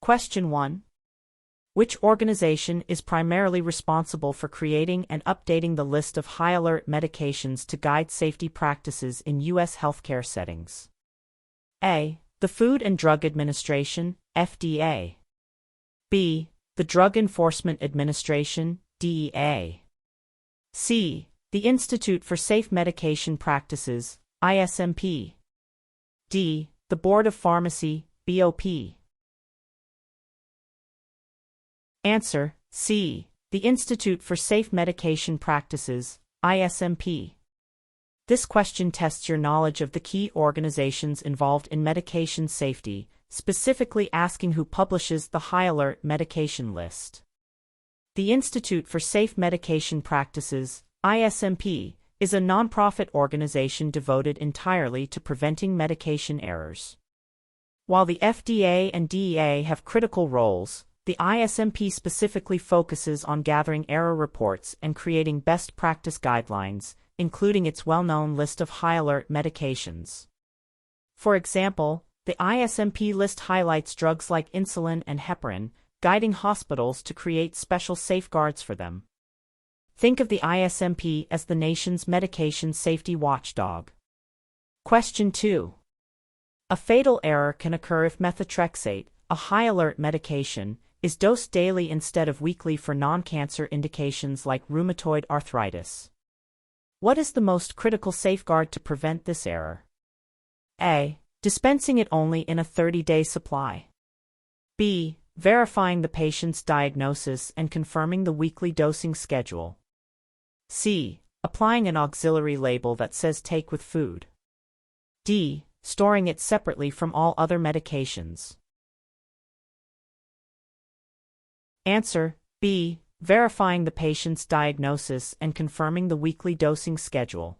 Question 1. Which organization is primarily responsible for creating and updating the list of high-alert medications to guide safety practices in U.S. healthcare settings? A. The Food and Drug Administration, FDA. B. The Drug Enforcement Administration, DEA. C. The Institute for Safe Medication Practices, ISMP. D. The Board of Pharmacy, BOP. Answer: C. The Institute for Safe Medication Practices, ISMP. This question tests your knowledge of the key organizations involved in medication safety, specifically asking who publishes the high-alert medication list. The Institute for Safe Medication Practices, ISMP, is a nonprofit organization devoted entirely to preventing medication errors. While the FDA and DEA have critical roles, the ISMP specifically focuses on gathering error reports and creating best practice guidelines, including its well-known list of high-alert medications. For example, the ISMP list highlights drugs like insulin and heparin, guiding hospitals to create special safeguards for them. Think of the ISMP as the nation's medication safety watchdog. Question 2. A fatal error can occur if methotrexate, a high-alert medication, is dosed daily instead of weekly for non-cancer indications like rheumatoid arthritis. What is the most critical safeguard to prevent this error? A. Dispensing it only in a 30-day supply. B. Verifying the patient's diagnosis and confirming the weekly dosing schedule. C. Applying an auxiliary label that says take with food. D. Storing it separately from all other medications. Answer: B. Verifying the patient's diagnosis and confirming the weekly dosing schedule.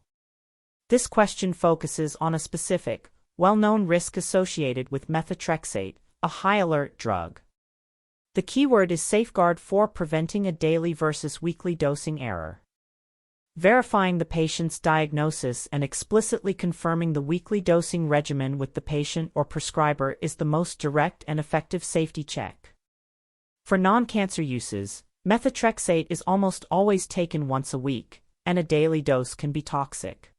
This question focuses on a specific, well-known risk associated with methotrexate, a high-alert drug. The keyword is safeguard for preventing a daily versus weekly dosing error. Verifying the patient's diagnosis and explicitly confirming the weekly dosing regimen with the patient or prescriber is the most direct and effective safety check. For non-cancer uses, methotrexate is almost always taken once a week, and a daily dose can be toxic.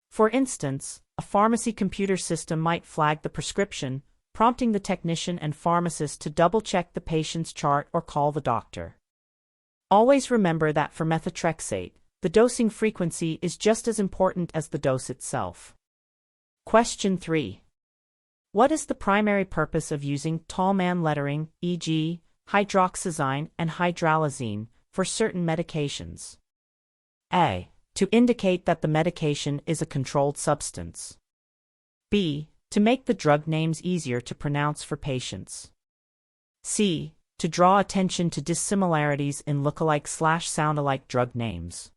For instance, a pharmacy computer system might flag the prescription, prompting the technician and pharmacist to double-check the patient's chart or call the doctor. Always remember that for methotrexate, the dosing frequency is just as important as the dose itself. Question 3. What is the primary purpose of using tall-man lettering, e.g., hydroxyzine and hydralazine, for certain medications? A. To indicate that the medication is a controlled substance. B. To make the drug names easier to pronounce for patients. C. To draw attention to dissimilarities in lookalike/soundalike drug names.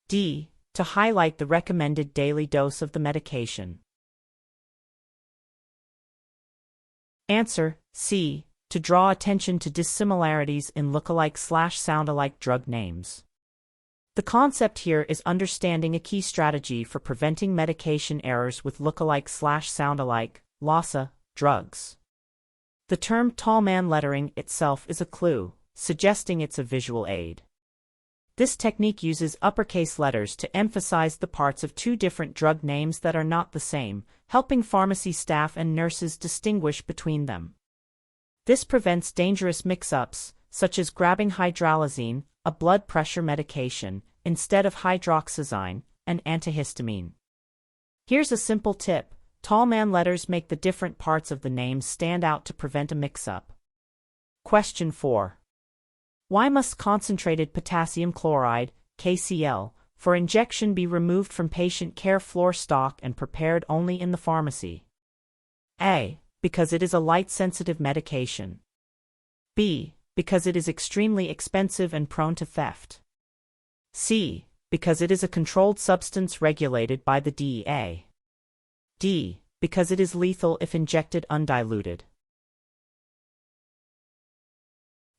D. To highlight the recommended daily dose of the medication. Answer: C. To draw attention to dissimilarities in lookalike/soundalike drug names. The concept here is understanding a key strategy for preventing medication errors with lookalike/soundalike (LASA) drugs. The term tall-man lettering itself is a clue, suggesting it's a visual aid. This technique uses uppercase letters to emphasize the parts of two different drug names that are not the same, helping pharmacy staff and nurses distinguish between them. This prevents dangerous mix-ups, such as grabbing hydralazine, a blood pressure medication, instead of hydroxyzine, an antihistamine. Here's a simple tip: tall-man letters make the different parts of the names stand out to prevent a mix-up. Question 4. Why must concentrated potassium chloride, KCl, for injection be removed from patient care floor stock and prepared only in the pharmacy? A. Because it is a light-sensitive medication. B. Because it is extremely expensive and prone to theft. C. Because it is a controlled substance regulated by the DEA. D. Because it is lethal if injected undiluted.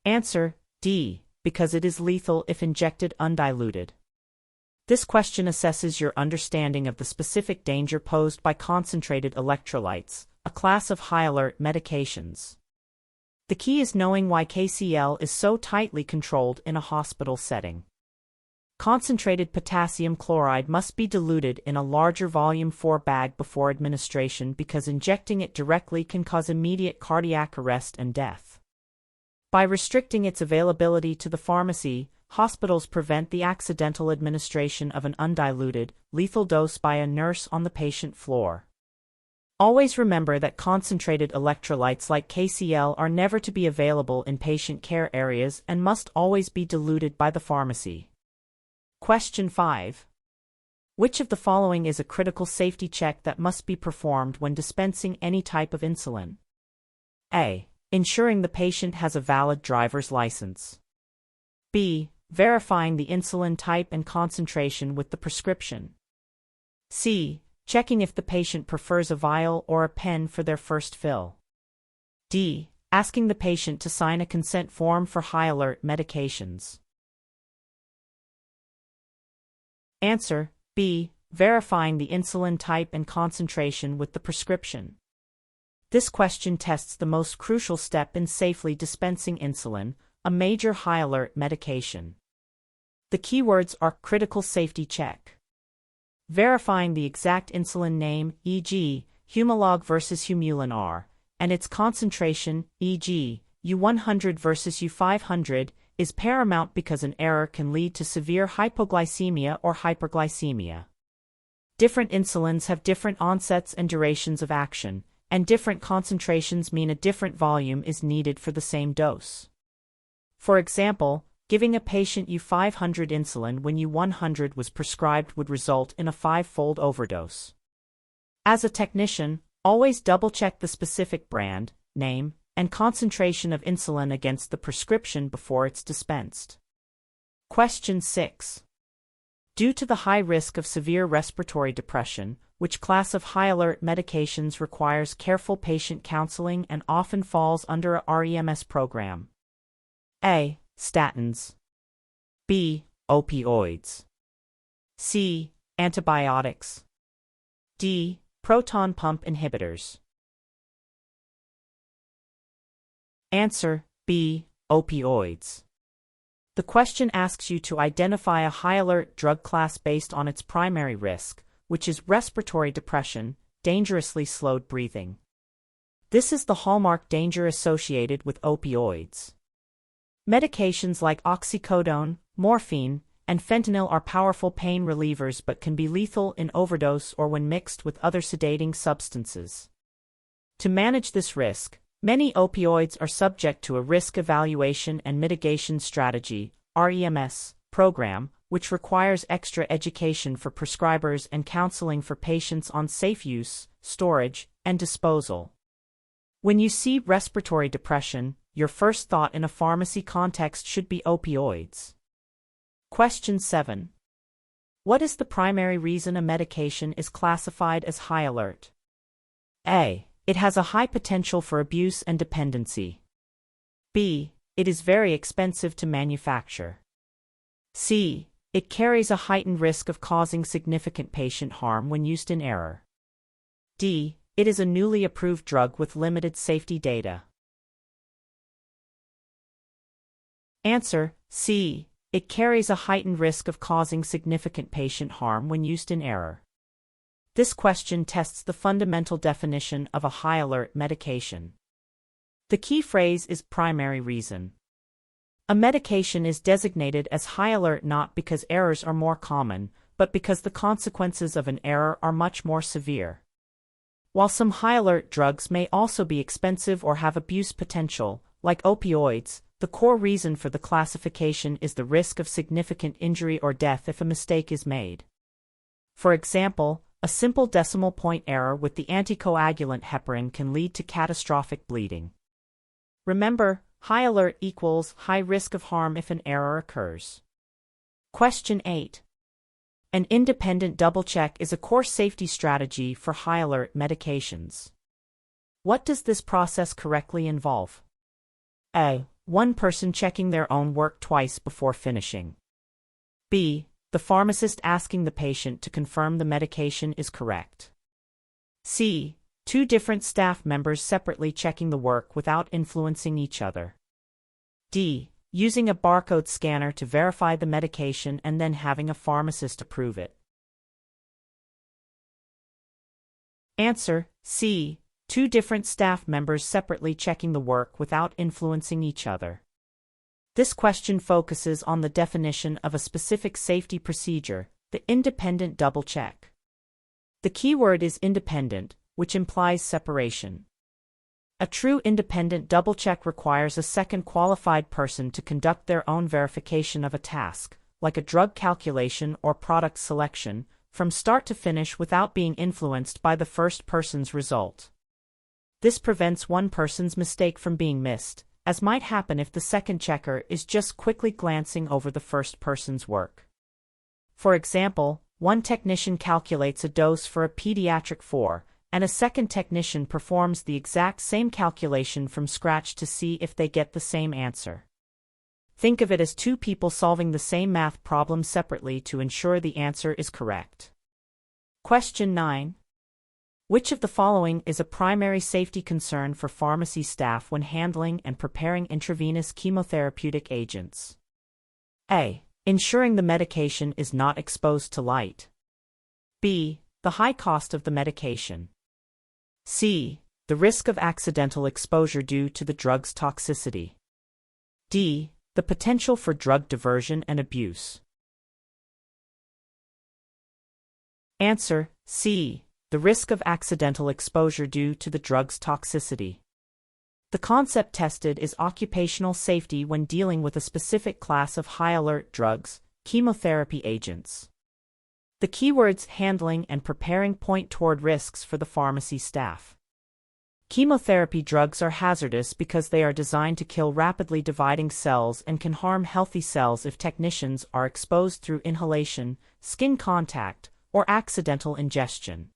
Answer: D. Because it is lethal if injected undiluted. This question assesses your understanding of the specific danger posed by concentrated electrolytes, a class of high-alert medications. The key is knowing why KCl is so tightly controlled in a hospital setting. Concentrated potassium chloride must be diluted in a larger volume 4 bag before administration because injecting it directly can cause immediate cardiac arrest and death. By restricting its availability to the pharmacy, hospitals prevent the accidental administration of an undiluted, lethal dose by a nurse on the patient floor. Always remember that concentrated electrolytes like KCl are never to be available in patient care areas and must always be diluted by the pharmacy. Question 5. Which of the following is a critical safety check that must be performed when dispensing any type of insulin? A. Ensuring the patient has a valid driver's license. B. Verifying the insulin type and concentration with the prescription. C. Checking if the patient prefers a vial or a pen for their first fill. D. Asking the patient to sign a consent form for high-alert medications. Answer: B. Verifying the insulin type and concentration with the prescription. This question tests the most crucial step in safely dispensing insulin, a major high-alert medication. The keywords are critical safety check. Verifying the exact insulin name, e.g., Humalog versus Humulin R, and its concentration, e.g., U100 versus U500, is paramount because an error can lead to severe hypoglycemia or hyperglycemia. Different insulins have different onsets and durations of action, and different concentrations mean a different volume is needed for the same dose. For example, giving a patient U500 insulin when U100 was prescribed would result in a 5-fold overdose. As a technician, always double-check the specific brand, name, and concentration of insulin against the prescription before it's dispensed. Question 6. Due to the high risk of severe respiratory depression, which class of high-alert medications requires careful patient counseling and often falls under a REMS program? A. Statins. B. Opioids. C. Antibiotics. D. Proton pump inhibitors. Answer: B. Opioids. The question asks you to identify a high-alert drug class based on its primary risk, which is respiratory depression, dangerously slowed breathing. This is the hallmark danger associated with opioids. Medications like oxycodone, morphine, and fentanyl are powerful pain relievers but can be lethal in overdose or when mixed with other sedating substances. To manage this risk, many opioids are subject to a Risk Evaluation and Mitigation Strategy (REMS) program, which requires extra education for prescribers and counseling for patients on safe use, storage, and disposal. When you see respiratory depression, your first thought in a pharmacy context should be opioids. Question 7. What is the primary reason a medication is classified as high alert? A. It has a high potential for abuse and dependency. B. It is very expensive to manufacture. C. It carries a heightened risk of causing significant patient harm when used in error. D. It is a newly approved drug with limited safety data. Answer: C. It carries a heightened risk of causing significant patient harm when used in error. This question tests the fundamental definition of a high-alert medication. The key phrase is primary reason. A medication is designated as high alert not because errors are more common, but because the consequences of an error are much more severe. While some high-alert drugs may also be expensive or have abuse potential, like opioids, the core reason for the classification is the risk of significant injury or death if a mistake is made. For example, a simple decimal point error with the anticoagulant heparin can lead to catastrophic bleeding. Remember, high alert equals high risk of harm if an error occurs. Question 8. An independent double check is a core safety strategy for high alert medications. What does this process correctly involve? A. One person checking their own work twice before finishing. B. The pharmacist asking the patient to confirm the medication is correct. C. Two different staff members separately checking the work without influencing each other. D. Using a barcode scanner to verify the medication and then having a pharmacist approve it. Answer: C. Two different staff members separately checking the work without influencing each other. This question focuses on the definition of a specific safety procedure, the independent double check. The keyword is independent, which implies separation. A true independent double check requires a second qualified person to conduct their own verification of a task, like a drug calculation or product selection, from start to finish without being influenced by the first person's result. This prevents one person's mistake from being missed, as might happen if the second checker is just quickly glancing over the first person's work. For example, one technician calculates a dose for a pediatric 4, and a second technician performs the exact same calculation from scratch to see if they get the same answer. Think of it as two people solving the same math problem separately to ensure the answer is correct. Question 9. Which of the following is a primary safety concern for pharmacy staff when handling and preparing intravenous chemotherapeutic agents? A. Ensuring the medication is not exposed to light. B. The high cost of the medication. C. The risk of accidental exposure due to the drug's toxicity. D. The potential for drug diversion and abuse. Answer: C. The risk of accidental exposure due to the drug's toxicity. The concept tested is occupational safety when dealing with a specific class of high-alert drugs, chemotherapy agents. The keywords handling and preparing point toward risks for the pharmacy staff. Chemotherapy drugs are hazardous because they are designed to kill rapidly dividing cells and can harm healthy cells if technicians are exposed through inhalation, skin contact, or accidental ingestion.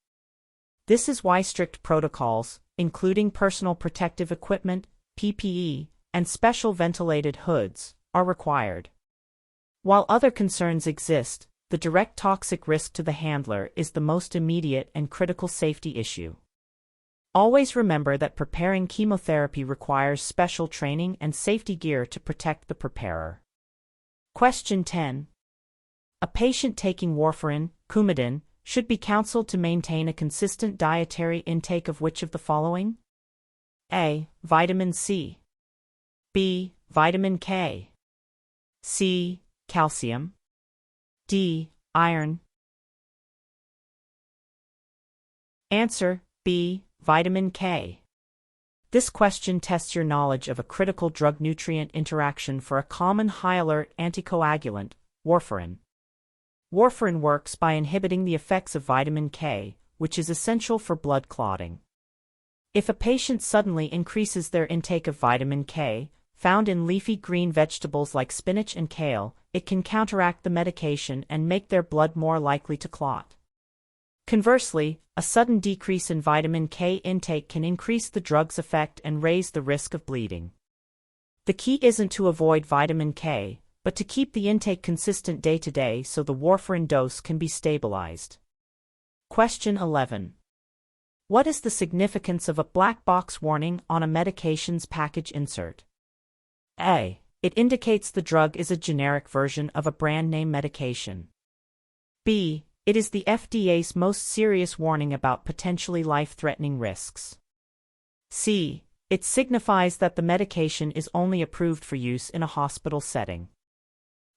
This is why strict protocols, including personal protective equipment, PPE, and special ventilated hoods, are required. While other concerns exist, the direct toxic risk to the handler is the most immediate and critical safety issue. Always remember that preparing chemotherapy requires special training and safety gear to protect the preparer. Question 10. A patient taking warfarin, Coumadin, should be counseled to maintain a consistent dietary intake of which of the following? A. Vitamin C. B. Vitamin K. C. Calcium. D. Iron. Answer: B. Vitamin K. This question tests your knowledge of a critical drug-nutrient interaction for a common high-alert anticoagulant, warfarin. Warfarin works by inhibiting the effects of vitamin K, which is essential for blood clotting. If a patient suddenly increases their intake of vitamin K, found in leafy green vegetables like spinach and kale, it can counteract the medication and make their blood more likely to clot. Conversely, a sudden decrease in vitamin K intake can increase the drug's effect and raise the risk of bleeding. The key isn't to avoid vitamin K, but to keep the intake consistent day to day so the warfarin dose can be stabilized. Question 11. What is the significance of a black box warning on a medication's package insert? A. It indicates the drug is a generic version of a brand name medication. B. It is the FDA's most serious warning about potentially life-threatening risks. C. It signifies that the medication is only approved for use in a hospital setting.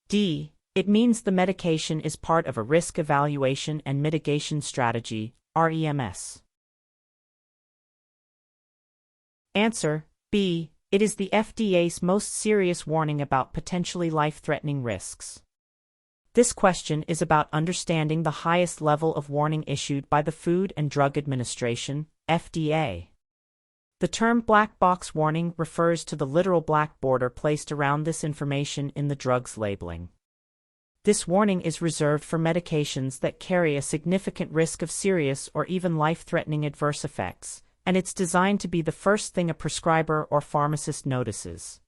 D. It means the medication is part of a risk evaluation and mitigation strategy, REMS. Answer: B. It is the FDA's most serious warning about potentially life-threatening risks. This question is about understanding the highest level of warning issued by the Food and Drug Administration, FDA. The term black box warning refers to the literal black border placed around this information in the drug's labeling. This warning is reserved for medications that carry a significant risk of serious or even life-threatening adverse effects, and it's designed to be the first thing a prescriber or pharmacist notices.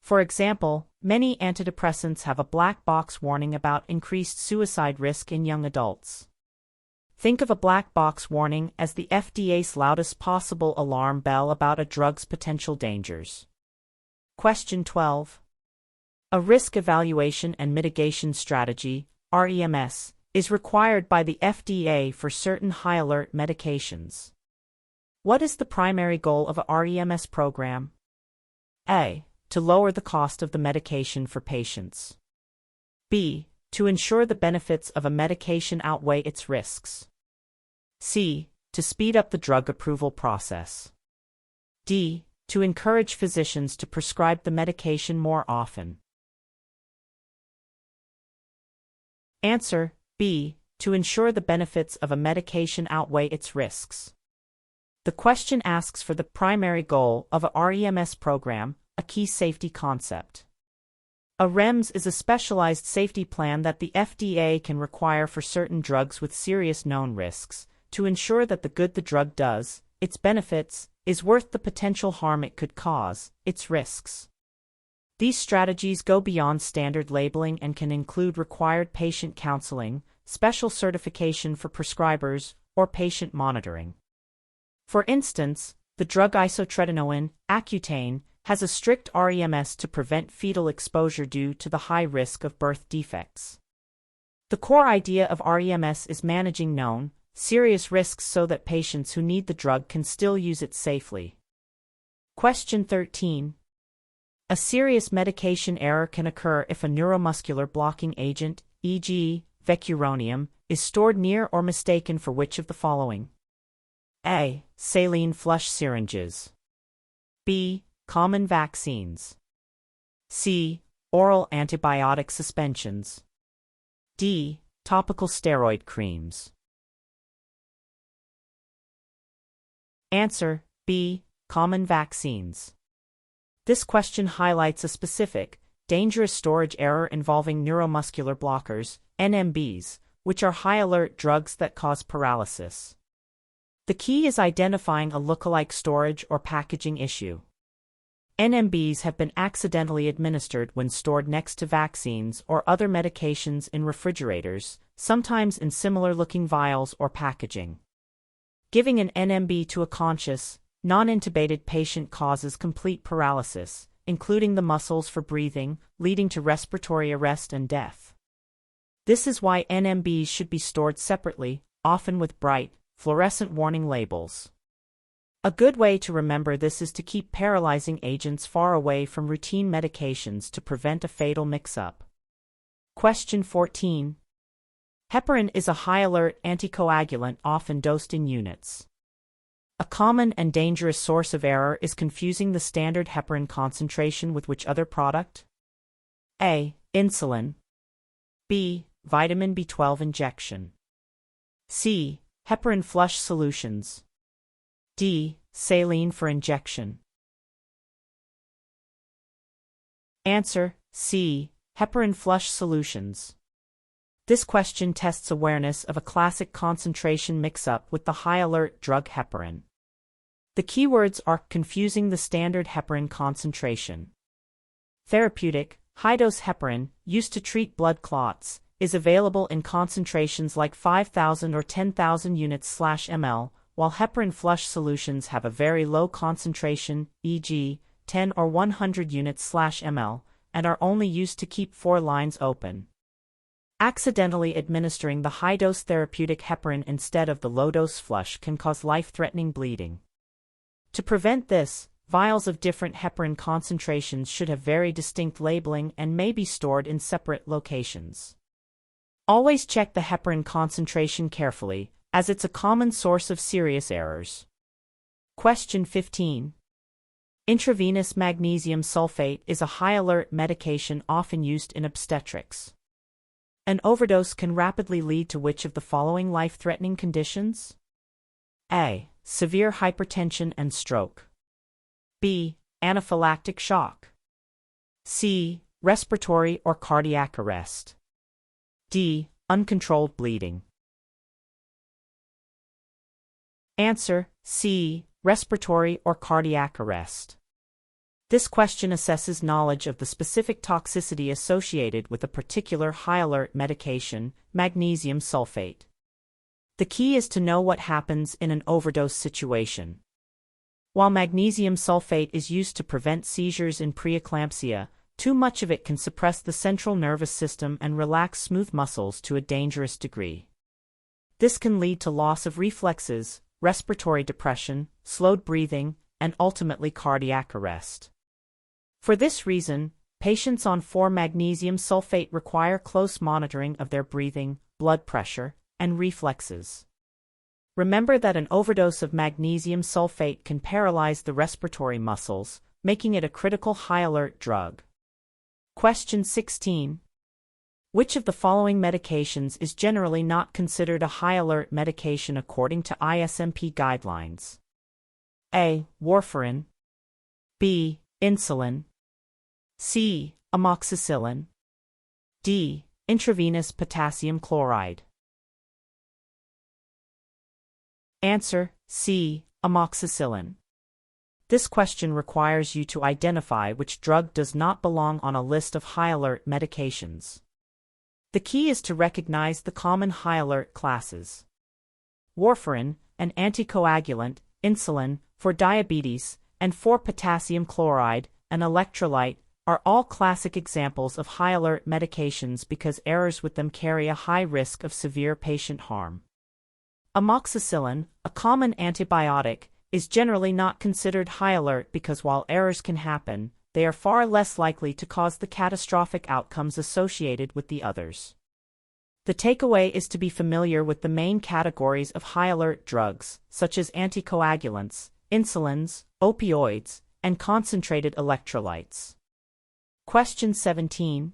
For example, many antidepressants have a black box warning about increased suicide risk in young adults. Think of a black box warning as the FDA's loudest possible alarm bell about a drug's potential dangers. Question 12. A risk evaluation and mitigation strategy, REMS, is required by the FDA for certain high-alert medications. What is the primary goal of a REMS program? A. To lower the cost of the medication for patients. B. To ensure the benefits of a medication outweigh its risks. C. To speed up the drug approval process. D. To encourage physicians to prescribe the medication more often. Answer: B. To ensure the benefits of a medication outweigh its risks. The question asks for the primary goal of a REMS program, a key safety concept. A REMS is a specialized safety plan that the FDA can require for certain drugs with serious known risks, to ensure that the good the drug does, its benefits, is worth the potential harm it could cause, its risks. These strategies go beyond standard labeling and can include required patient counseling, special certification for prescribers, or patient monitoring. For instance, the drug isotretinoin, Accutane, has a strict REMS to prevent fetal exposure due to the high risk of birth defects. The core idea of REMS is managing known, serious risks so that patients who need the drug can still use it safely. Question 13. A serious medication error can occur if a neuromuscular blocking agent, e.g., vecuronium, is stored near or mistaken for which of the following? A. Saline flush syringes. B. Common vaccines. C. Oral antibiotic suspensions. D. Topical steroid creams. Answer: B. Common vaccines. This question highlights a specific, dangerous storage error involving neuromuscular blockers, NMBs, which are high-alert drugs that cause paralysis. The key is identifying a lookalike storage or packaging issue. NMBs have been accidentally administered when stored next to vaccines or other medications in refrigerators, sometimes in similar-looking vials or packaging. Giving an NMB to a conscious, non-intubated patient causes complete paralysis, including the muscles for breathing, leading to respiratory arrest and death. This is why NMBs should be stored separately, often with bright, fluorescent warning labels. A good way to remember this is to keep paralyzing agents far away from routine medications to prevent a fatal mix-up. Question 14. Heparin is a high-alert anticoagulant often dosed in units. A common and dangerous source of error is confusing the standard heparin concentration with which other product? A. Insulin. B. Vitamin B12 injection. C. Heparin flush solutions. D. Saline for injection. Answer: C. Heparin flush solutions. This question tests awareness of a classic concentration mix-up with the high-alert drug heparin. The keywords are confusing the standard heparin concentration. Therapeutic, high-dose heparin, used to treat blood clots, is available in concentrations like 5,000 or 10,000 units/ml, while heparin flush solutions have a very low concentration, e.g., 10 or 100 units/ml, and are only used to keep 4 lines open. Accidentally administering the high-dose therapeutic heparin instead of the low-dose flush can cause life-threatening bleeding. To prevent this, vials of different heparin concentrations should have very distinct labeling and may be stored in separate locations. Always check the heparin concentration carefully, as it's a common source of serious errors. Question 15. Intravenous magnesium sulfate is a high-alert medication often used in obstetrics. An overdose can rapidly lead to which of the following life-threatening conditions? A. Severe hypertension and stroke. B. Anaphylactic shock. C. Respiratory or cardiac arrest. D. Uncontrolled bleeding. Answer: C. Respiratory or cardiac arrest. This question assesses knowledge of the specific toxicity associated with a particular high-alert medication, magnesium sulfate. The key is to know what happens in an overdose situation. While magnesium sulfate is used to prevent seizures in preeclampsia, too much of it can suppress the central nervous system and relax smooth muscles to a dangerous degree. This can lead to loss of reflexes, respiratory depression, slowed breathing, and ultimately cardiac arrest. For this reason, patients on 4-magnesium sulfate require close monitoring of their breathing, blood pressure, and reflexes. Remember that an overdose of magnesium sulfate can paralyze the respiratory muscles, making it a critical high-alert drug. Question 16. Which of the following medications is generally not considered a high-alert medication according to ISMP guidelines? A. Warfarin. B. Insulin. C. Amoxicillin. D. Intravenous potassium chloride. Answer: C. Amoxicillin. This question requires you to identify which drug does not belong on a list of high-alert medications. The key is to recognize the common high-alert classes. Warfarin, an anticoagulant, insulin, for diabetes, and 4-potassium chloride, an electrolyte, are all classic examples of high-alert medications because errors with them carry a high risk of severe patient harm. Amoxicillin, a common antibiotic, is generally not considered high-alert because while errors can happen, they are far less likely to cause the catastrophic outcomes associated with the others. The takeaway is to be familiar with the main categories of high-alert drugs, such as anticoagulants, insulins, opioids, and concentrated electrolytes. Question 17.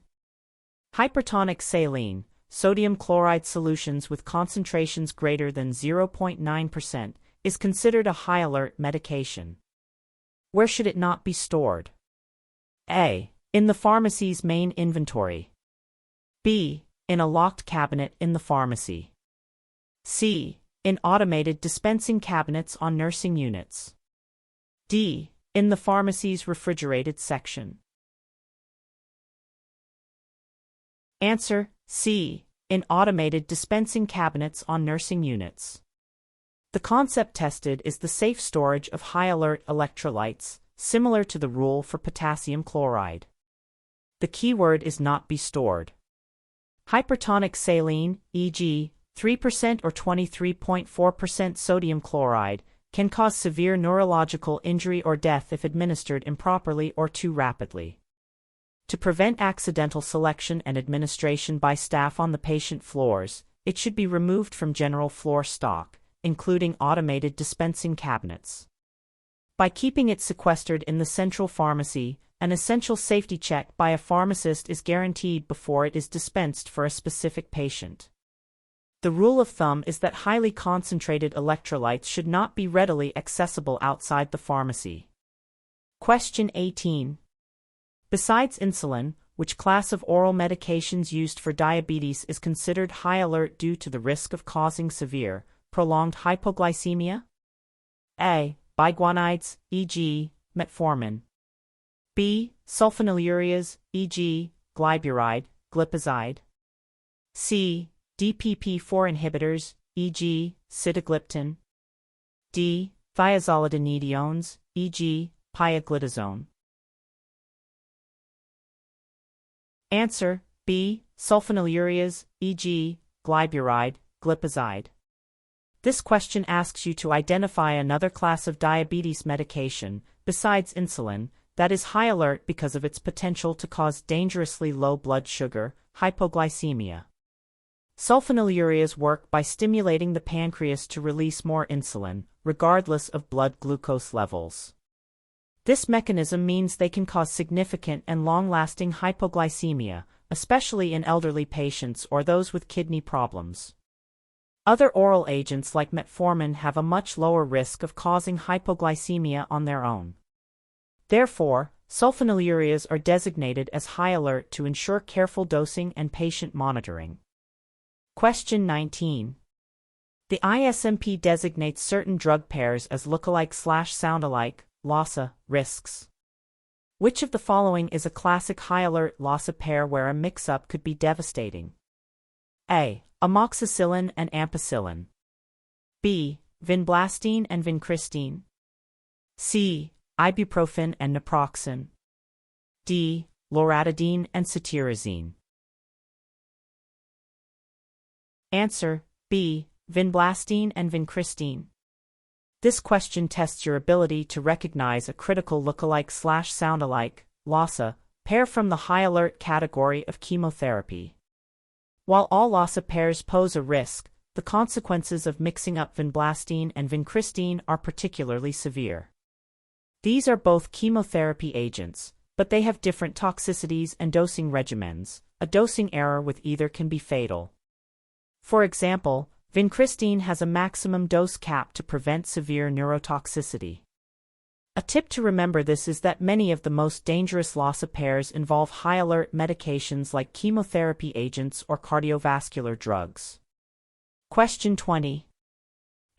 Hypertonic saline, sodium chloride solutions with concentrations greater than 0.9%, is considered a high-alert medication. Where should it not be stored? A. In the pharmacy's main inventory. B. In a locked cabinet in the pharmacy. C. In automated dispensing cabinets on nursing units. D. In the pharmacy's refrigerated section. Answer: C. In automated dispensing cabinets on nursing units. The concept tested is the safe storage of high-alert electrolytes, similar to the rule for potassium chloride. The keyword is not be stored. Hypertonic saline, e.g., 3% or 23.4% sodium chloride, can cause severe neurological injury or death if administered improperly or too rapidly. To prevent accidental selection and administration by staff on the patient floors, it should be removed from general floor stock, including automated dispensing cabinets. By keeping it sequestered in the central pharmacy, an essential safety check by a pharmacist is guaranteed before it is dispensed for a specific patient. The rule of thumb is that highly concentrated electrolytes should not be readily accessible outside the pharmacy. Question 18. Besides insulin, which class of oral medications used for diabetes is considered high alert due to the risk of causing severe, prolonged hypoglycemia? A. Biguanides, e.g., metformin. B. Sulfonylureas, e.g., glyburide, glipizide. C. DPP-4 inhibitors, e.g., sitagliptin. D. Thiazolidinediones, e.g., pioglitazone. Answer: B. Sulfonylureas, e.g., glyburide, glipizide. This question asks you to identify another class of diabetes medication, besides insulin, that is high alert because of its potential to cause dangerously low blood sugar, hypoglycemia. Sulfonylureas work by stimulating the pancreas to release more insulin, regardless of blood glucose levels. This mechanism means they can cause significant and long-lasting hypoglycemia, especially in elderly patients or those with kidney problems. Other oral agents like metformin have a much lower risk of causing hypoglycemia on their own. Therefore, sulfonylureas are designated as high alert to ensure careful dosing and patient monitoring. Question 19. The ISMP designates certain drug pairs as lookalike/soundalike, LASA, risks. Which of the following is a classic high-alert LASA pair where a mix-up could be devastating? A. Amoxicillin and ampicillin. B. Vinblastine and vincristine. C. Ibuprofen and naproxen. D. Loratadine and cetirizine. Answer: B. Vinblastine and vincristine. This question tests your ability to recognize a critical lookalike/soundalike LASA pair from the high alert category of chemotherapy. While all LASA pairs pose a risk, the consequences of mixing up vinblastine and vincristine are particularly severe. These are both chemotherapy agents, but they have different toxicities and dosing regimens. A dosing error with either can be fatal. For example, vincristine has a maximum dose cap to prevent severe neurotoxicity. A tip to remember this is that many of the most dangerous LASA pairs involve high-alert medications like chemotherapy agents or cardiovascular drugs. Question 20.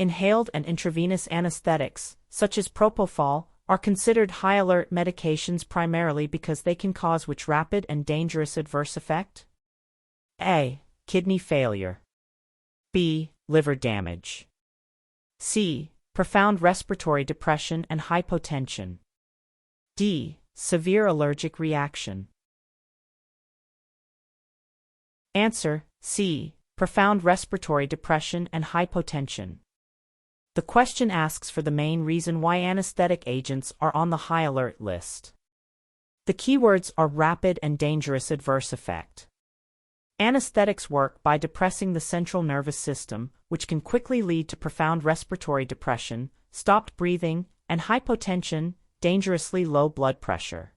Inhaled and intravenous anesthetics, such as propofol, are considered high-alert medications primarily because they can cause which rapid and dangerous adverse effect? A. Kidney failure. B. Liver damage. C. Profound respiratory depression and hypotension. D. Severe allergic reaction. Answer: C. Profound respiratory depression and hypotension. The question asks for the main reason why anesthetic agents are on the high alert list. The keywords are rapid and dangerous adverse effect. Anesthetics work by depressing the central nervous system, which can quickly lead to profound respiratory depression, stopped breathing, and hypotension, dangerously low blood pressure.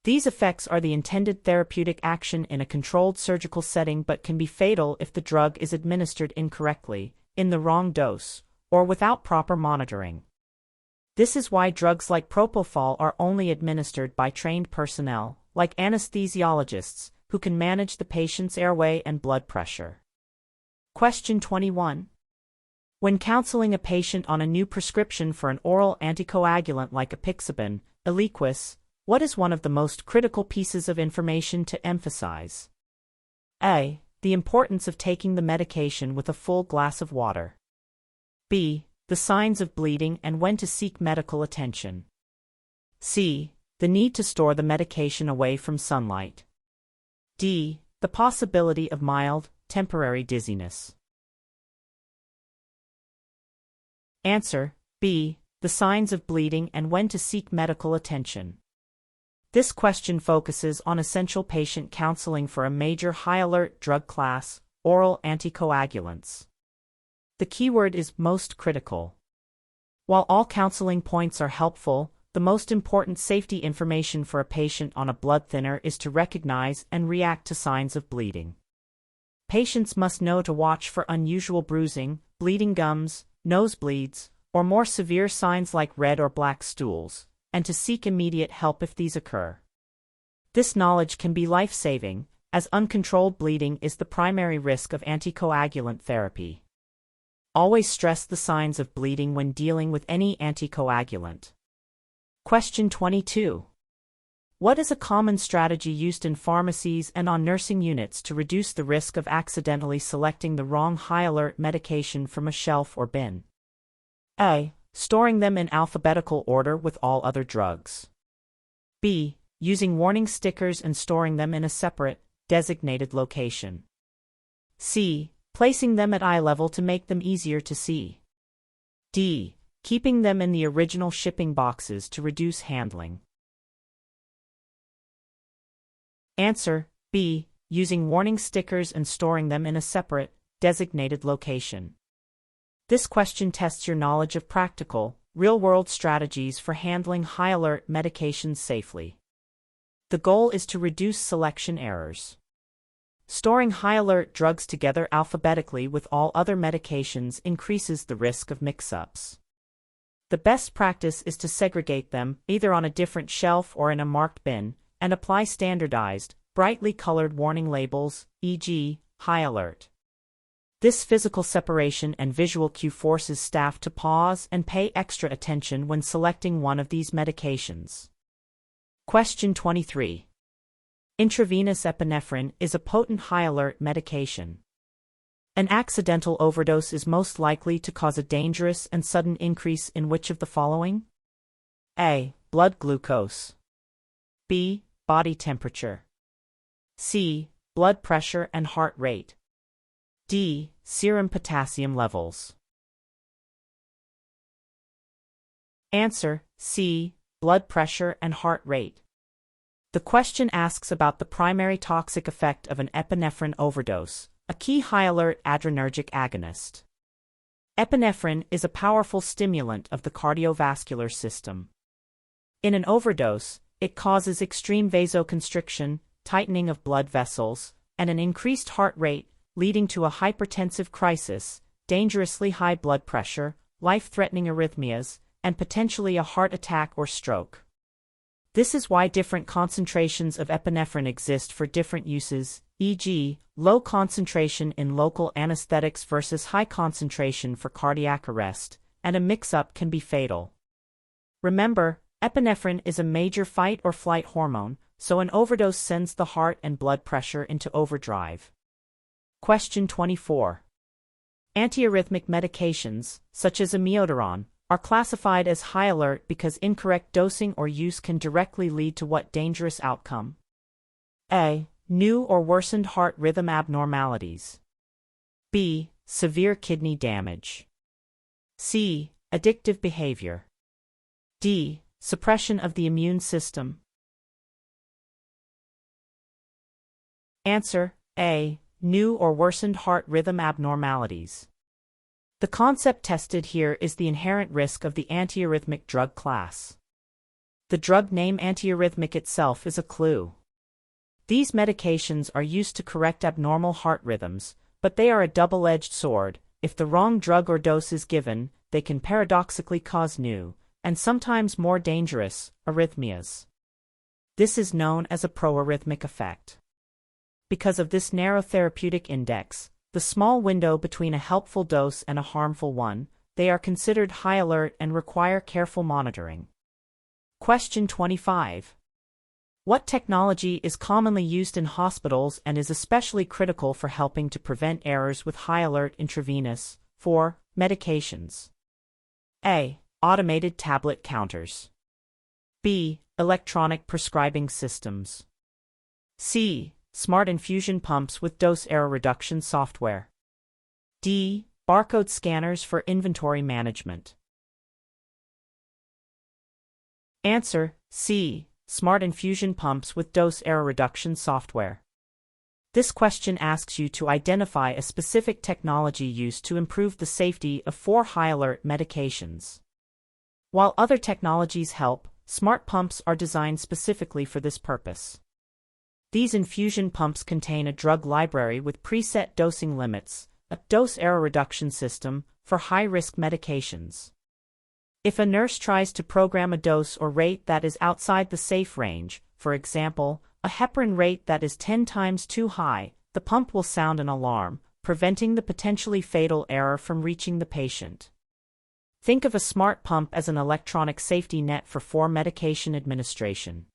These effects are the intended therapeutic action in a controlled surgical setting but can be fatal if the drug is administered incorrectly, in the wrong dose, or without proper monitoring. This is why drugs like propofol are only administered by trained personnel, like anesthesiologists, who can manage the patient's airway and blood pressure. Question 21. When counseling a patient on a new prescription for an oral anticoagulant like apixaban, Eliquis, what is one of the most critical pieces of information to emphasize? A. The importance of taking the medication with a full glass of water. B. The signs of bleeding and when to seek medical attention. C. The need to store the medication away from sunlight. D. The possibility of mild, temporary dizziness. Answer: B. The signs of bleeding and when to seek medical attention. This question focuses on essential patient counseling for a major high-alert drug class, oral anticoagulants. The keyword is most critical. While all counseling points are helpful, the most important safety information for a patient on a blood thinner is to recognize and react to signs of bleeding. Patients must know to watch for unusual bruising, bleeding gums, nosebleeds, or more severe signs like red or black stools, and to seek immediate help if these occur. This knowledge can be life-saving, as uncontrolled bleeding is the primary risk of anticoagulant therapy. Always stress the signs of bleeding when dealing with any anticoagulant. Question 22. What is a common strategy used in pharmacies and on nursing units to reduce the risk of accidentally selecting the wrong high-alert medication from a shelf or bin? A. Storing them in alphabetical order with all other drugs. B. Using warning stickers and storing them in a separate, designated location. C. Placing them at eye level to make them easier to see. D. Keeping them in the original shipping boxes to reduce handling. Answer: B. Using warning stickers and storing them in a separate, designated location. This question tests your knowledge of practical, real-world strategies for handling high-alert medications safely. The goal is to reduce selection errors. Storing high-alert drugs together alphabetically with all other medications increases the risk of mix-ups. The best practice is to segregate them, either on a different shelf or in a marked bin, and apply standardized, brightly colored warning labels, e.g., high alert. This physical separation and visual cue forces staff to pause and pay extra attention when selecting one of these medications. Question 23. Intravenous epinephrine is a potent high-alert medication. An accidental overdose is most likely to cause a dangerous and sudden increase in which of the following? A. Blood glucose. B. Body temperature. C. Blood pressure and heart rate. D. Serum potassium levels. Answer: C. Blood pressure and heart rate. The question asks about the primary toxic effect of an epinephrine overdose, a key high-alert adrenergic agonist. Epinephrine is a powerful stimulant of the cardiovascular system. In an overdose, it causes extreme vasoconstriction, tightening of blood vessels, and an increased heart rate, leading to a hypertensive crisis, dangerously high blood pressure, life-threatening arrhythmias, and potentially a heart attack or stroke. This is why different concentrations of epinephrine exist for different uses, e.g., low concentration in local anesthetics versus high concentration for cardiac arrest, and a mix-up can be fatal. Remember, epinephrine is a major fight or flight hormone, so an overdose sends the heart and blood pressure into overdrive. Question 24. Antiarrhythmic medications, such as amiodarone, are classified as high alert because incorrect dosing or use can directly lead to what dangerous outcome? A. New or worsened heart rhythm abnormalities. B. Severe kidney damage. C. Addictive behavior. D. Suppression of the immune system. Answer: A. New or worsened heart rhythm abnormalities. The concept tested here is the inherent risk of the antiarrhythmic drug class. The drug name antiarrhythmic itself is a clue. These medications are used to correct abnormal heart rhythms, but they are a double-edged sword. If the wrong drug or dose is given, they can paradoxically cause new, and sometimes more dangerous, arrhythmias. This is known as a proarrhythmic effect. Because of this narrow therapeutic index, the small window between a helpful dose and a harmful one, they are considered high alert and require careful monitoring. Question 25. What technology is commonly used in hospitals and is especially critical for helping to prevent errors with high alert intravenous, for medications? A. Automated tablet counters. B. Electronic prescribing systems. C. Smart infusion pumps with dose error reduction software. D. Barcode scanners for inventory management. Answer: C. Smart infusion pumps with dose error reduction software. This question asks you to identify a specific technology used to improve the safety of 4 high-alert medications. While other technologies help, smart pumps are designed specifically for this purpose. These infusion pumps contain a drug library with preset dosing limits, a dose error reduction system, for high-risk medications. If a nurse tries to program a dose or rate that is outside the safe range, for example, a heparin rate that is 10 times too high, the pump will sound an alarm, preventing the potentially fatal error from reaching the patient. Think of a smart pump as an electronic safety net for 4 medication administration.